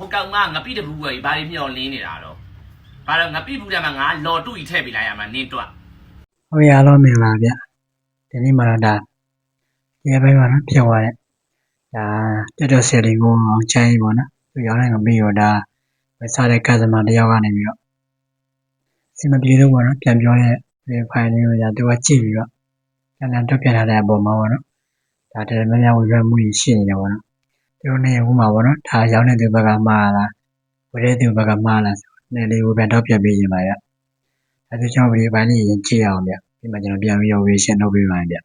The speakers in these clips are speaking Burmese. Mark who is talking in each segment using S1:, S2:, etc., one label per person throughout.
S1: ဟိုကောင်မငါပိတဘူးပဲဘာတွေမျောလင်းနေတာတော့ဘာလို့ငါပိဘူးတယ်မှာငါလော်တူကြီးထည့်ပေးလိုက်ရမှာနင်းတွက်
S2: ဟုတ်ရတော့မင်္ဂလာဗျဒီနေ့မှတော့ဒါဒီဘက်မှာနော်ပြောသွားတဲ့ဒါတက်ဆယ်လေးကိုအောင်ချမ်းကြီးပေါ့နော်သူရောင်းနိုင်ကပြီးတော့ဒါဝယ်စားတဲ့ကစတမာတယောက်ကနေပြီးတော့စီမပြေလို့ပေါ့နော်ပြန်ပြောရဲ့ဒီဖိုင်လေးကိုဒါသူကကြည့်ပြီးတော့ပြန်တွက်ပြထားတဲ့အပေါ်မှာပေါ့နော်ဒါတည်းများများဝယ်ရမှုရှိနေတယ်ပေါ့နော်သူတို့နေဦးမှာပေါ့နော်ဒါရောင်းတဲ့သူဘက်ကမှားလားဝယ်တဲ့သူဘက်ကမှားလားဆိုနေလေးကိုပြန်တော့ပြပေးရင်ပါဗျအဲဒီကြောင့်ဒီပိုင်းလေးရင်ကြည့်အောင်ဗျဒီမှာကျွန်တော်ပြန်ပြီးတော့ဝေရှင်းလုပ်ပေးပါဗျ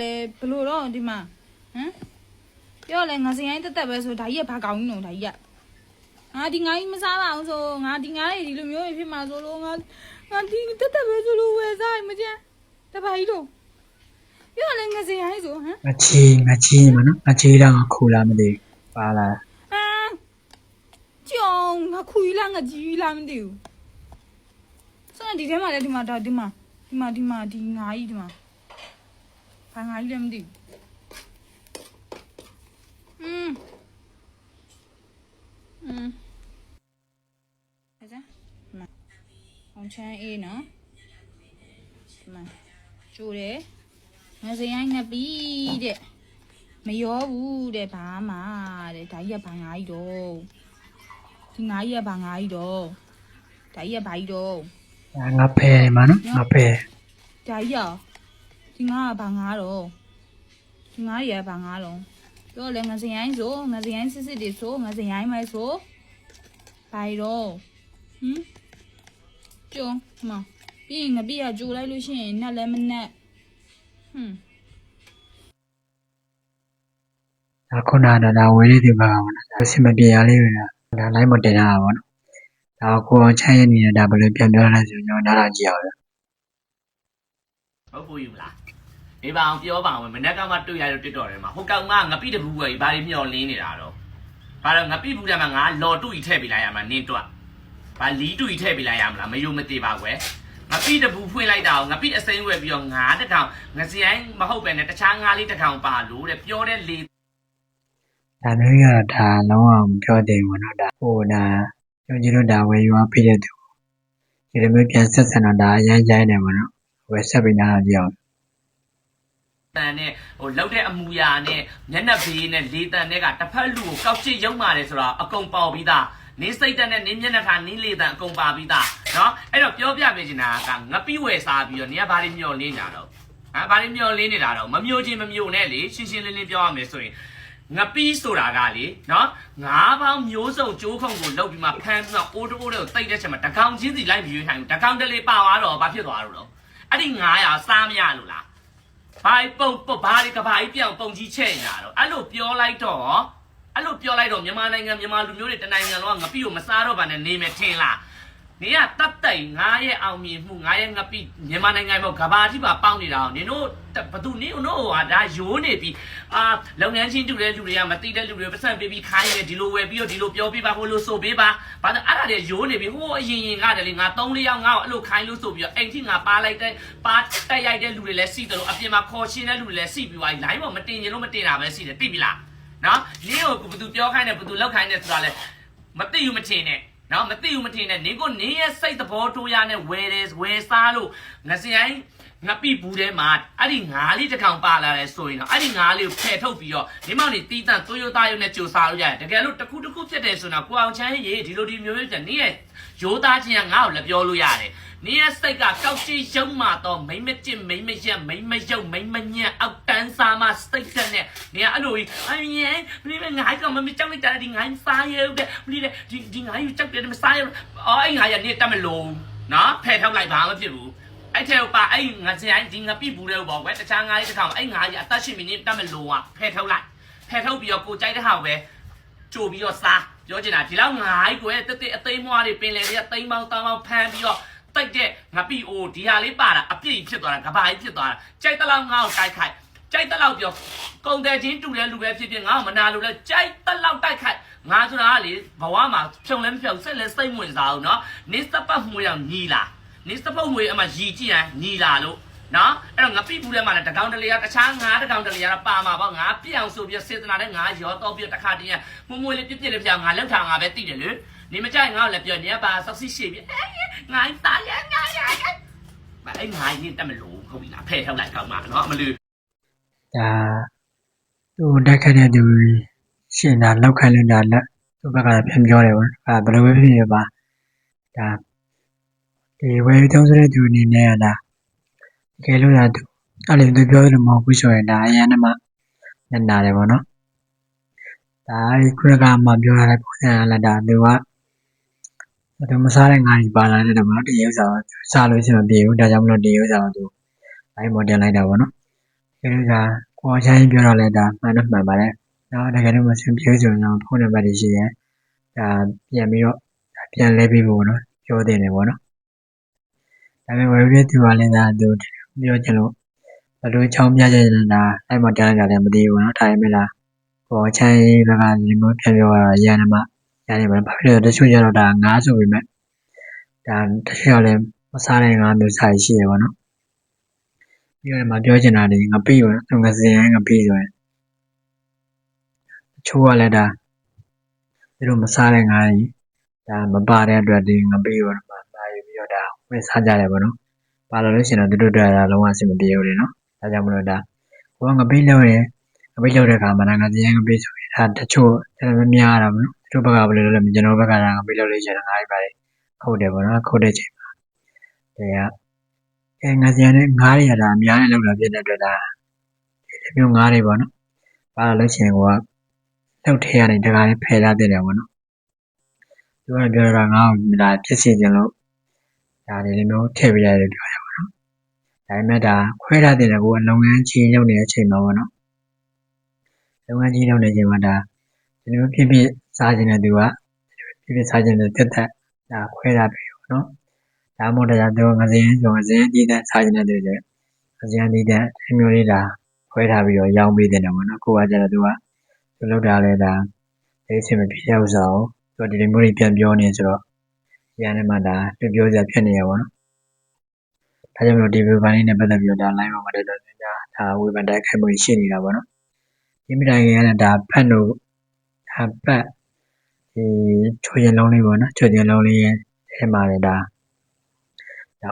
S3: လေဘလို့တော့ဒီမှာဟမ်ပြောလဲငါစရိုင်းတက်တက်ပဲဆိုဒါကြီးကဘာကောင်းနေတော့ဒါကြီးကငါဒီငါကြီးမစားပါအောင်ဆိုငါဒီငါလေးဒီလိုမျိုးဖြစ်မှာဆိုလို့ငါဒီတက်တက်ပဲဆိုလို့ဝယ်စားမကြမ်းတပါကြီးတော့ပြောလဲငါစရိုင်းဆိုဟမ်
S2: ငချီမနော်ငချီတော့ခူလာမသိပါလား
S3: ကြောင်ငါခွေးလားငါကြီးလားမသိဘူးစနေဒီထဲမှာလဲဒီမှာငါကြီးဒီမှာဘာငါကြီးလဲမသိဘူးအဲ့ဒါမအောင်ချမ်းအေးနော်ဒီမှာကျိုးတယ်ငါစရိုင်းငပြီးတဲ့မရောဘူးတဲ့ဘာမှတဲ့ဒါကြီးကဘာငါကြီးတော့ဒီငါကြီးကဘာငါကြီးတော့ဒါကြီးကဘာကြီးတော့
S2: ငါဖယ်မှာနော်ငါဖယ်
S3: ဒါကြီးရောဒီငါကဘာငါတော့ဒီငါကြီးကဘာငါတော့ပြောလဲငါစရိုင်းဆိုငါစရိုင်းစစ်တွေဆိုငါစရိုင်းမဲဆိုဘာတော့ကျုံမပြီးရင်ငါပြရကြိုလိုက်လို့ရှိရင်နက်လည်းမနက်
S2: ဒါခုနကဝယ်ရတဲ့ဘက်ကပေါ့နော်ဒါစင်မပြေရလေးပဲဒါလိုက်မတင်ရတာပေါ့နော်ဒါကိုချမ်းရနေတာဒါဘယ်လိုပြန်ပြောလဲဆိုကျွန်တော်နားလာကြည့်အောင်
S1: ဟုတ်ဘူးယူလားအေးပါအောင်ပြောပါအောင်မနေ့ကမှတွေ့ရလို့တက်တော်တယ်မှာဟိုကောင်မငါပိတဘူးပဲဘာတွေမျောလင်းနေတာတော့ဘာလို့ငါပိဘူးတယ်မှာငါလော်တူကြီးထည့်ပေးလိုက်ရမှာနင်းတွက်ဘာလီတူကြီးထည့်ပေးလိုက်ရမလားမယုံမသေးပါကွယ်ငါပိတဘူးဖွင့်လိုက်တာငါပိအစိမ်းဝယ်ပြီးတော့ငါတစ်ကောင်ငါစရိုင်းမဟုတ်ပဲနဲ့တခြားငါလေးတစ်ကောင်ပါလို့တဲ့ပြောတဲ့လေ
S2: ဒါမျိုးရတာလုံးဝမပြောသေးဘူးနော်ဒါဟိုဒါကျွန်တော်တို့ဒါဝယ်ယူအားပေးတဲ့သူဒီလိုမျိုးပြန်ဆက်ဆံတော့ဒါအရင်ရိုင်းနေပါတော့ဝယ်ဆက်ပြီးနားကြည့်အောင်
S1: တန်နဲ့ဟိုလောက်တဲ့အမူအရာနဲ့မျက်နှာဘေးနဲ့လေတန်နဲ့ကတစ်ဖက်လူကိုကောက်ချစ်ရုံပါတယ်ဆိုတော့အကုန်ပေါပြီးသားနင်းစိတ်တက်နဲ့နင်းမျက်နှာထားနင်းလေတန်အကုန်ပါပြီးသားနော်အဲ့တော့ပြောပြပေးချင်တာကငပိဝယ်စားပြီးတော့နင်ကဘာတွေမျောလင်းနေတာတော့ဘာတွေမျောလင်းနေတာတော့မမျိုးချင်းမမျိုးနဲ့လေရှင်းရှင်းလင်းလင်းပြောရမယ်ဆိုရင်ငပီးဆိုတာကလေနော်ငါးပေါင်းမျိုးစုံကျိုးခုံကိုလောက်ပြီးမှဖမ်းပြီးတော့အိုးတိုးတွေကိုတိတ်တဲ့ချက်မှာတကောင်ချင်းစီလိုက်ပြီးရွေးထိုင်ဘူးတကောင်တလေပါသွားတော့ဘာဖြစ်သွားလို့တော့အဲ့ဒီ900စားမရလို့လားဘာပုံဘာတွေကဘာကြီးပြောင်းပုံကြီးချဲ့နေတာတော့အဲ့လိုပြောလိုက်တော့မြန်မာနိုင်ငံမြန်မာလူမျိုးတွေတနိုင်ငံလုံးကငပီးကိုမစားတော့ဘာနဲ့နေမယ်ထင်လားနေကတတ်တိုင်ငါရဲ့အောင်မြင်မှုငါရဲ့ငပိမြန်မာနိုင်ငံမှာကဘာတိပါပေါင်းနေတာအောင်နင်တို့ဘသူနင်တို့ဟာဒါရိုးနေပြီလုပ်ငန်းချင်းတူတဲ့လူတွေကမတိတဲ့လူတွေပတ်စံပေးပြီးခိုင်းတယ်ဒီလိုဝယ်ပြီးတော့ဒီလိုပြောပေးပါဟိုလိုဆိုပေးပါဘာလို့အဲ့ဒါတွေရိုးနေပြီဟိုအရင်ကတည်းကငါ3-4ယောက်ငါ့ကိုအဲ့လိုခိုင်းလို့ဆိုပြီးတော့အိမ်ထိငါပါလိုက်တဲ့ပါတက်ရိုက်တဲ့လူတွေလည်းစီတယ်လို့အပြင်မှာခေါ်ရှင်းတဲ့လူတွေလည်းစီပြီးသွားပြီ line ပေါ်မတင်ရင်လို့မတင်တာပဲစီတယ်သိပြီလားနော်နင်ကိုဘသူပြောခိုင်းတယ်ဘသူလောက်ခိုင်းတယ်ဆိုတာလဲမသိဘူးမထင်နဲ့နော်မသိဘူးမထင်နဲ့နင်ရဲ့စိတ်သဘောတိုးရနဲ့ဝယ်စားလို့ငစရိုင်းငပိဘူးထဲမှာအဲ့ဒီငါးလေးတစ်ကောင်ပါလာတယ်ဆိုရင်တော့အဲ့ဒီငါးလေးကိုဖယ်ထုတ်ပြီးတော့ဒီမောင်နေတီးတန့်သွေးရိုးသားရုံနဲ့ကြိုစားလို့ရတယ်တကယ်လို့တစ်ခုဖြစ်တယ်ဆိုတော့ကိုအောင်ချမ်းရေဒီလိုဒီမျိုးမျိုးကျနင်ရဲ့ရိုးသားချင်းကငါ့ကိုလည်းပြောလို့ရတယ်နင်ရဲ့စိတ်ကကောက်ချီရုံမှတော့မိမကျင့်မိမရက်မိမယုတ်မိမညက်အောက်တန်းစားမှစိတ်နဲ့နင်ကအဲ့လိုကြီးအရင်ဘယ်ငါးကောင်မကြောက်လိုက်တာဒီငါးစားရုံတဲ့ဘယ်ဒီငါးယူကြောက်တယ်မစားရုံအဲ့ငါးရနင်တက်မလို့နော်ဖယ်ထုတ်လိုက်ပါမဖြစ်ဘူးအဲ့ထဲပါအဲ့ငါစရိုင်းဒီငါပြဘူးတဲ့ဘောကွယ်တခြားငါးလေးတစ်ခါအဲ့ငါးကြီးအသက်ရှင်မင်းတက်မလို့อ่ะဖယ်ထုတ်လိုက်ဖယ်ထုတ်ပြီးတော့ကိုကြိုက်တဲ့ဟာကိုပဲကြိုပြီးတော့စားပြောချင်တာဒီလောက်ငါးကြီးကွယ်တက်အသိမ်းမွားတွေပင်လေတွေကသိမ်းပေါင်းတောင်းပေါင်းဖမ်းပြီးတော့တိတ်တဲ့ငါပြီအိုဒီဟာလေးပါတာအပြည့်ဖြစ်သွားတာကဘာကြီးဖြစ်သွားတာကြိုက်တဲ့လောက်ငါ့ကိုတိုက်ခိုက်ကြိုက်တဲ့လောက်ပြောကုန်တယ်ချင်းတူတဲ့လူပဲဖြစ်ငါ့ကိုမနာလို့လဲကြိုက်တဲ့လောက်တိုက်ခိုက်ငါဆိုတာကလေဘဝမှာဖြုံလဲမဖြုံစိတ်လဲစိတ်ဝင်စားအောင်နော်နေစပတ်မှွေးအောင်ညီလာနေစပုတ်ငွေအမှရီကြည့်ရင်ညီလာလို့ နော်အဲ့တော့ငါပြဘူးထဲမှာလည်းတကောင်တလေကတခြားငါးတကောင်တလေကတော့ပါမှာပေါ့ငါပြောင်ဆိုပြီးစေတနာနဲ့ငါရောတော့ပြီးတခါတည်းမမွေးလေးပြစ်ပြစ်လေးပြောင်းငါလှုပ်ထားငါပဲတိတယ်လေနေမကြိုက်ငါ့ကိုလည်းပြောနေပါဆောက်စီရှေ့ပြီးငါသားရငါရအဲ့ငါရင်တက်မလို့ဟုတ်ပြီလားဖဲထုတ်လိုက်ကောင်းမှာနော်အမလူ
S2: ဒါသူတက်ခဲ့တဲ့သူရှင်တာလောက်ခိုင်းလို့ဒါလက်သူ့ဘက်ကပြန်ပြောတယ်ပေါ့ဘယ်လိုပဲဖြစ်ဖြစ်ပါဒါဒီဝယ်သုံးတဲ့သူအနေနဲ့ကဒါတကယ်လို့ဒါသူအဲ့လိုသူပြောလို့မဟုတ်ဘူးဆိုရင်ဒါအရင်ကမှနားတယ်ပေါ့နော်ဒါခုနကမှပြောရတဲ့ပုံစံကလည်းဒါသူမစားတဲ့ငါးကြီးပါလာတဲ့တော့ဒီဥစ္စာကိုစားလို့ရှိရင်မပြေဘူးဒါကြောင့်မလို့ဒီဥစ္စာကိုသူအဲ့မော်တင်လိုက်တာပေါ့နော်ဒီဥစ္စာကိုချိုင်းပြောတော့လဲဒါမှန်တော့မှန်ပါတယ်နော်တကယ်လို့မစင်ပြေဆိုရင်တော့ဖုန်းနံပါတ်တွေရှိရင်ဒါပြန်ပြီးတော့ပြန်လဲပြီးဖို့နော်ပြောတင်တယ်ပေါ့နော်ဒါပေမဲ့ဝယ်ပြီးသူကလည်းဒါသူပြောချင်လို့ဘယ်လိုချောင်းပြချင်တာအဲ့မော်တင်လိုက်တာလည်းမသိဘူးနော်ဒါပေမဲ့လားကိုချိုင်းဘက်ကဒီမျိုးပြန်ပြောတာရန်နမရတယ်ဘာဖြစ်လို့တချို့ကျတော့ဒါငါးဆိုပေမဲ့ဒါတချို့လည်းမစားတဲ့ငါးမျိုးစားရှိရပါတော့ပြီးတော့မှပြောချင်တာတွေငါပြီးရောသူငစင်ငါပြီးဆိုရင်တချို့ကလည်းဒါသူတို့မစားတဲ့ငါးကြီးဒါမပါတဲ့အတွက်ဒီငါပြီးရောမှပါယူပြီးတော့ဒါဝယ်စားကြတယ်ပေါ့နော်ပါလို့ရှိရင်တော့သူတို့တွေ့တာလုံးဝအဆင်မပြေဘူးလေနော်ဒါကြောင့်မလို့ဒါကိုကငါပြီးလို့ရင်ငါပြီးလို့တဲ့အခါမှာငါစင်ငါပြီးဆိုရင်ဒါတချို့မများတာပေါ့နော်သူတို့ဘက်ကဘယ်လိုလဲကျွန်တော်ဘက်ကငါပြီးလို့လေးချင်တာငါးကြီးပါတယ်ခုတ်တယ်ပေါ့နော်ခုတ်တဲ့ချိန်မှာငါစင်နဲ့ငါးတွေကဒါအများနဲ့လောက်တာဖြစ်တဲ့အတွက်ဒါဒီမျိုးငါးတွေပေါ့နော်ပါလို့ရှိရင်ကိုကလောက်ထဲကနေတကားလေးဖယ်လာတဲ့တယ်ပေါ့နော်သူကပြောတာငါ့ကိုဒါဖြစ်စီခြင်းလို့ဒါတွေလည်းမျိုးထည့်ပြရတယ်ပြောရပါတော့ဒါပေမဲ့ဒါခွဲထားတဲ့ကိုကလုပ်ငန်းကြီးလုပ်နေတဲ့အချိန်မှာပေါ့နော်လုပ်ငန်းကြီးလုပ်နေချိန်မှာဒါဒီလိုဖြစ်ဖြစ်စားခြင်းတဲ့သူကဖြစ်ဖြစ်စားခြင်းတဲ့တက်တက်ဒါခွဲထားပြီပေါ့နော်ဒါမှမဟုတ်ဒါသူငစင်းဆိုငစင်းကြီးတဲ့စားခြင်းတဲ့သူတွေငစင်းကြီးတဲ့အမျိုးလေးဒါခွဲထားပြီးတော့ရောင်းပေးတယ်ပေါ့နော်ကိုကကျတော့သူလောက်တာလဲဒါဒီအချိန်မှာပြည့်ဥစားကိုသူဒီလိုမျိုးတွေပြန်ပြောနေဆိုတော့ရန်ထဲမှာဒါပြောစရာဖြစ်နေရပါတော့ဒါကြောင့်မလို့ဒီဗီဒီယိုပိုင်းလေးနဲ့ပတ်သက်ပြီးတော့ဒါ live မှာတက်တော့ဒါဝေဖန်တိုက်ခိုက်မှုရှိနေတာပေါ့နော်ဒီမိတိုင်းကလည်းဒါဖတ်လို့ဒါပတ်ဒီချိုရင်လုံးလေးပေါ့နော်ချိုရင်လုံးလေးရဲ့ထဲမှာလည်းဒါ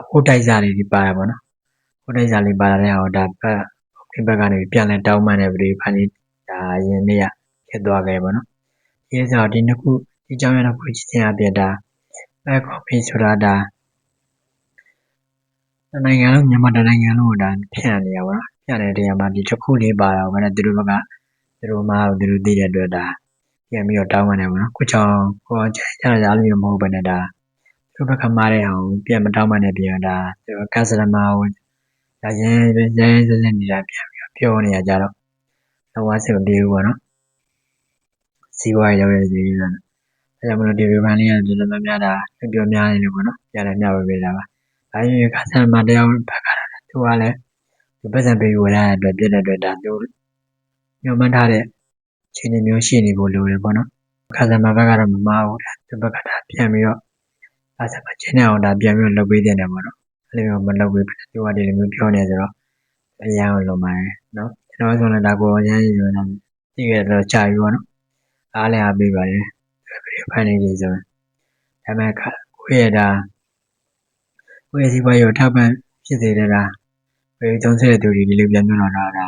S2: အိုးတိုက်စားလေးတွေပါရပါတော့အိုးတိုက်စားလေးပါလာတဲ့ဟောဒါပတ်ဒီဘက်ကနေပြန်လဲတောင်းမှန်းတဲ့ဗီဒီယိုဖိုင်လေးဒါရင်းလေးရဖြစ်သွားခဲ့ပါတော့ဒီဆိုဒီနှစ်ခုဒီကြောင်းရနှစ်ခုချင်းချင်းအပြတာဘက်ကော်ဖီဆိုတာဒါနိုင်ငံလုံးမြန်မာနိုင်ငံလုံးဒါဖြန့်နေရပါတော့ဖြန့်နေတဲ့နေရာမှာဒီတစ်ခုလေးပါတော့ဘယ်နဲ့သူတို့ဘက်ကသူတို့မှသူတို့သိတဲ့အတွက်ဒါပြန်ပြီးတော့တောင်းမှန်းတယ်ပေါ့နော်ခုချောင်းကိုချာချာကြားလို့မဟုတ်ဘဲနဲ့ဒါသူတို့ဘက်ကမှားတဲ့အောင်ပြန်မတောင်းမှန်းတဲ့ပြန်ဒါသူကစတမာကိုဒါရင်းစနေတာပြန်ပြီးပြောနေရကြတော့တော့ဝါစင်ပြေဘူးပေါ့နော်စီးပွားရေးရောက်ရသေးတယ်အဲကြောင့်မလို့ဒီဗီဒီယိုလေးကဒီလိုမျိုးများတာပြောများနေလို့ပေါ့နော်ပြန်လည်းမျှဝေပေးတာပါဒါရင်ကစတမာတယောက်ဘက်ကလည်းသူကလည်းဒီပတ်စံပေးဝယ်ရတဲ့အတွက်ပြည့်တဲ့အတွက်ဒါသူညှို့မှန်းထားတဲ့ခြေနေမျိုးရှိနေဖို့လိုတယ်ပေါ့နော်ခါစတမာဘက်ကတော့မမားဘူးဒါသူဘက်ကဒါပြန်ပြီးတော့ခါစတမာချင်းနေအောင်ဒါပြန်ပြီးတော့လုပ်ပေးတဲ့တယ်ပေါ့နော်အဲ့လိုမျိုးမလုပ်ပေးဘူးသူကဒီလိုမျိုးပြောနေဆိုတော့အရန်ကိုလုံးပါတယ်နော်ကျွန်တော်ဆိုလည်းဒါကိုအရန်ကြီးဆိုတော့သိခဲ့တော့ကြာပြီပေါ့နော်အားလည်းအားပေးပါတယ်ဗီဒီယိုဖိုင်လေးကြီးဆိုဒါပေမဲ့ကိုယ့်ရဲ့ဒါကိုယ့်ရဲ့စီးပွားရေးကိုထောက်ပံ့ဖြစ်စေတဲ့ဒါဗီဒီယိုသုံးတဲ့သူတွေဒီလိုပြန်ပြောတော့ဒါ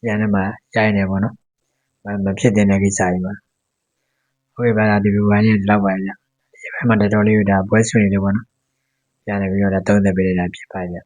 S2: ရန်ထဲမှာရိုင်းနေပေါ့နော်မဖြစ်တဲ့ကိစ္စကြီးပါဟုတ်ပြီပါလားဒီဗီဒီယိုဖိုင်လေးလောက်ပါရဒီဘက်မှာတော်တော်လေးဒါပွဲဆွနေတယ်ပေါ့နော်ပြန်နေပြီးတော့ဒါသုံးသက်ပေးနေတာဖြစ်ပါရဲ့